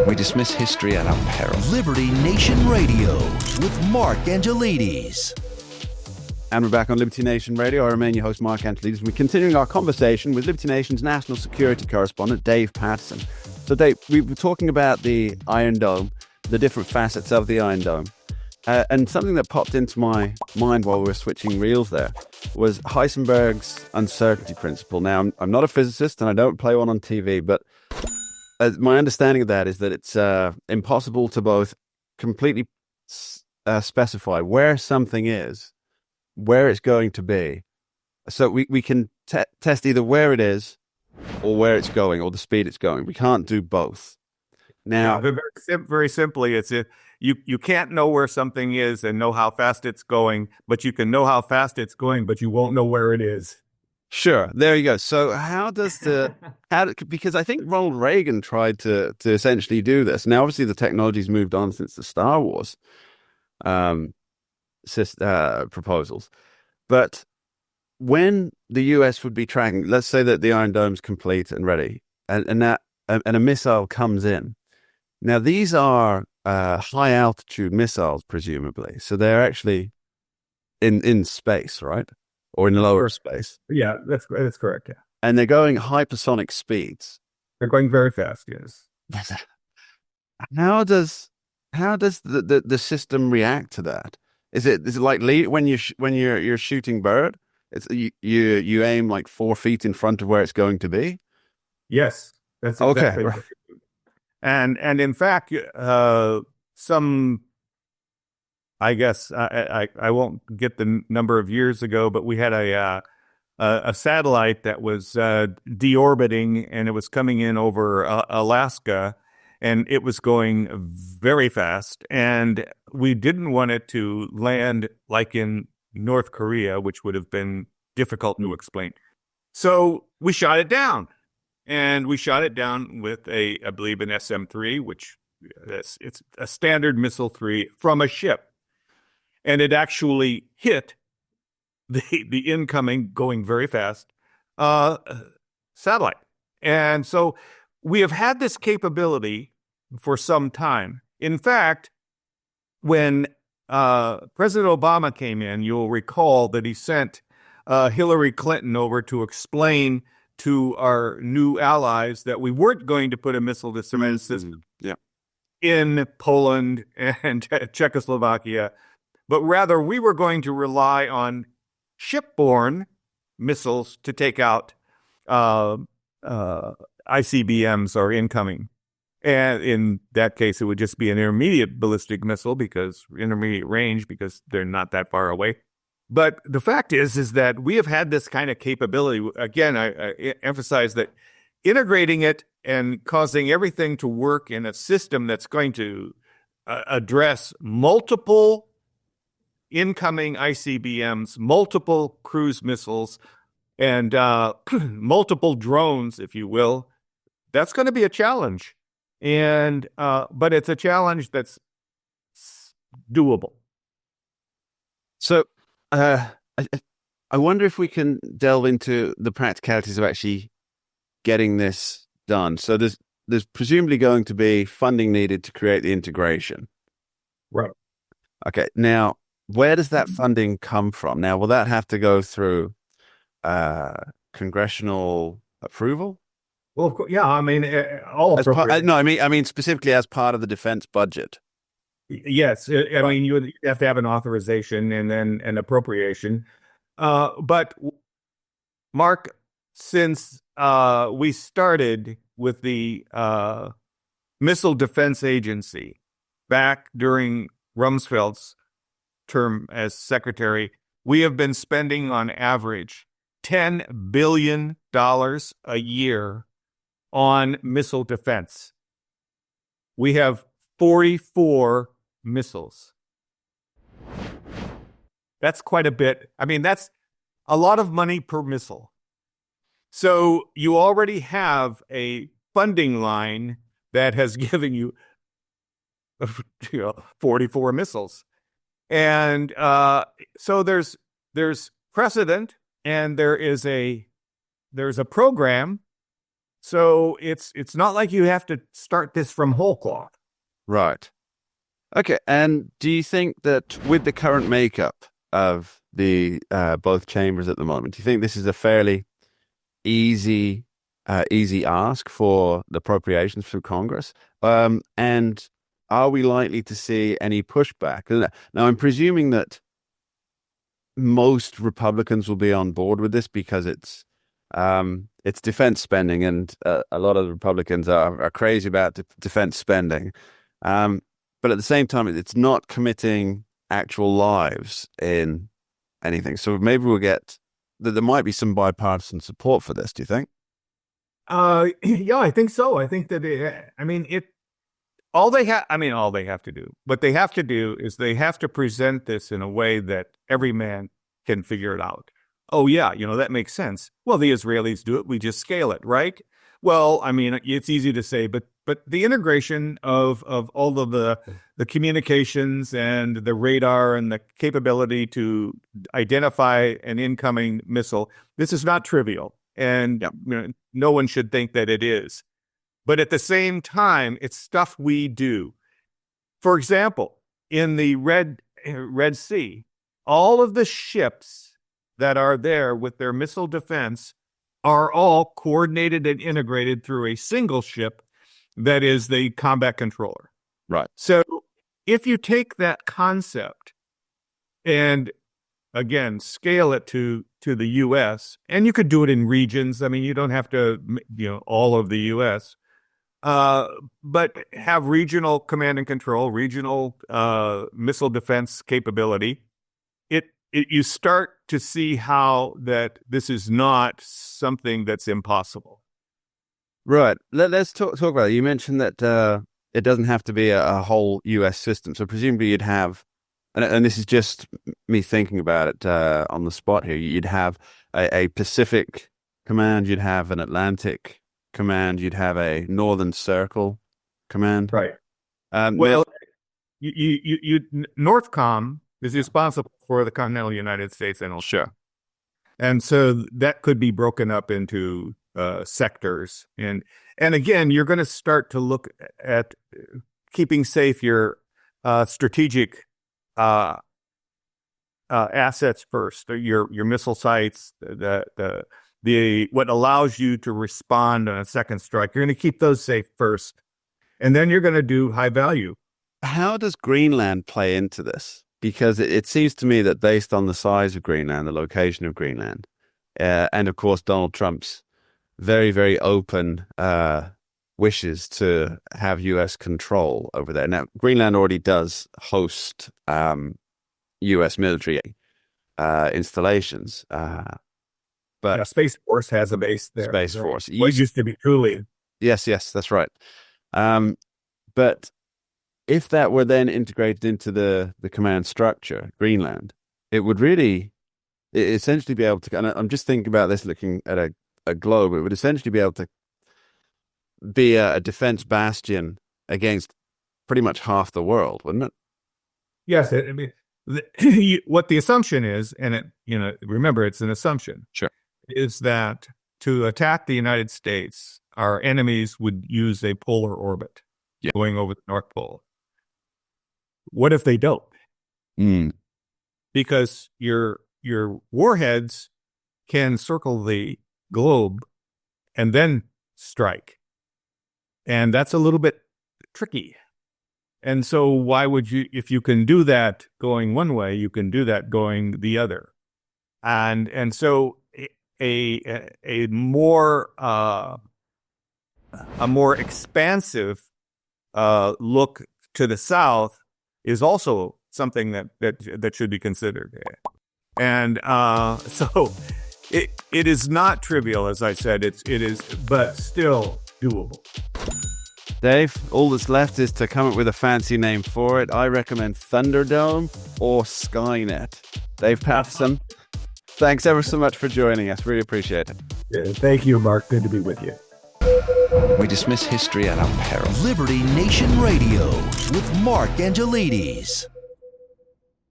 We dismiss history at our peril. Liberty Nation Radio with Mark Angelides. And we're back on Liberty Nation Radio. I remain your host, Mark Angelides. We're continuing our conversation with Liberty Nation's national security correspondent, Dave Patterson. So, Dave, we were talking about the Iron Dome, the different facets of the Iron Dome. And something that popped into my mind while we were switching reels there was Heisenberg's uncertainty principle. Now, I'm not a physicist and I don't play one on TV, but my understanding of that is that it's impossible to both completely specify where something is, where it's going to be. So we can test either where it is or where it's going or the speed it's going. We can't do both. Now, very simply, it's you can't know where something is and know how fast it's going, but you can know how fast it's going, but you won't know where it is. Sure. There you go. So because I think Ronald Reagan tried to essentially do this. Now, obviously, the technology's moved on since the Star Wars proposals. But when the U.S. would be tracking, let's say that the Iron Dome's complete and ready, and a missile comes in. Now, these are high altitude missiles, presumably. So they're actually in space, right? Or in lower space. Yeah, that's correct. Yeah, and they're going hypersonic speeds. They're going very fast. Yes. How does the system react to that? Is it like when you're shooting bird? It's you aim like 4 feet in front of where it's going to be. Yes, that's exactly okay. Right. And in fact, some. I guess I won't get the number of years ago, but we had a satellite that was deorbiting, and it was coming in over Alaska, and it was going very fast, and we didn't want it to land like in North Korea, which would have been difficult to explain. So we shot it down, and we shot it down with I believe an SM-3, which it's a standard missile 3 from a ship. And it actually hit the incoming, going very fast, satellite. And so we have had this capability for some time. In fact, when President Obama came in, you'll recall that he sent Hillary Clinton over to explain to our new allies that we weren't going to put a missile defense system in Poland and Czechoslovakia, but rather we were going to rely on shipborne missiles to take out ICBMs or incoming. And in that case, it would just be an intermediate ballistic missile intermediate range because they're not that far away. But the fact is that we have had this kind of capability. Again, I emphasize that integrating it and causing everything to work in a system that's going to address multiple incoming ICBMs, multiple cruise missiles, and multiple drones, if you will, that's going to be a challenge. And but it's a challenge that's doable. So I wonder if we can delve into the practicalities of actually getting this done. So there's presumably going to be funding needed to create the integration. Right. Okay. Now, where does that funding come from? Now, will that have to go through congressional approval? Well, of course, yeah. I mean, all I mean specifically as part of the defense budget. Yes, I mean you have to have an authorization and then an appropriation. But Mark, since we started with the Missile Defense Agency back during Rumsfeld's term as secretary, we have been spending on average $10 billion a year on missile defense. We have 44 missiles. That's quite a bit. I mean, that's a lot of money per missile. So you already have a funding line that has given you 44 missiles. And so there's precedent, and there's a program So it's not like you have to start this from whole cloth. Right. Okay. And do you think that with the current makeup of the both chambers at the moment, do you think this is a fairly easy ask for the appropriations from Congress? And are we likely to see any pushback? Now, I'm presuming that most Republicans will be on board with this because it's defense spending, and a lot of the Republicans are crazy about defense spending. But at the same time, it's not committing actual lives in anything. So maybe we'll get that there might be some bipartisan support for this. Do you think? Yeah, I think so. I think that all they have to do, what they have to do is they have to present this in a way that every man can figure it out. Oh yeah, that makes sense. Well, the Israelis do it. We just scale it, right? Well, it's easy to say, but the integration of all of the communications and the radar and the capability to identify an incoming missile, this is not trivial. And no one should think that it is. But at the same time, it's stuff we do. For example, in the Red Sea, all of the ships that are there with their missile defense are all coordinated and integrated through a single ship that is the combat controller. Right. So if you take that concept and, again, scale it to the U.S., and you could do it in regions. You don't have to, all of the U.S., but have regional command and control, regional missile defense capability. You start to see how that this is not something that's impossible. Right. Let's talk about it. You mentioned that it doesn't have to be a whole U.S. system. So presumably you'd have, and this is just me thinking about it on the spot here, you'd have a Pacific command, you'd have an Atlantic command, you'd have a Northern Circle command. Right. Well, NORTHCOM is responsible for the continental United States and Sure. And so that could be broken up into sectors. And again, you're going to start to look at keeping safe your strategic assets first, your missile sites, the what allows you to respond on a second strike. You're going to keep those safe first. And then you're going to do high value. How does Greenland play into this? Because it seems to me that based on the size of Greenland, the location of Greenland, and of course Donald Trump's very, very open wishes to have U.S. control over there. Now, Greenland already does host U.S. military installations, but Space Force has a base there. Space Force. What used to be Thule. Yes, that's right. But if that were then integrated into the command structure, Greenland, it would really essentially be able to, and I'm just thinking about this looking at a globe, it would essentially be able to be a defense bastion against pretty much half the world, wouldn't it? Yes. What the assumption is, and remember, it's an assumption. Sure. Is that to attack the United States, our enemies would use a polar orbit going over the North Pole. What if they don't? Because your warheads can circle the globe and then strike. And that's a little bit tricky. And so why would you, if you can do that going one way, you can do that going the other. And so a more expansive look to the south is also something that should be considered. And so it is not trivial, as I said. It is, but still doable. Dave, all that's left is to come up with a fancy name for it. I recommend Thunderdome or Skynet. Dave Patterson, thanks ever so much for joining us. Really appreciate it. Yeah, thank you, Mark. Good to be with you. We dismiss history at our peril. Liberty Nation Radio with Mark Angelides.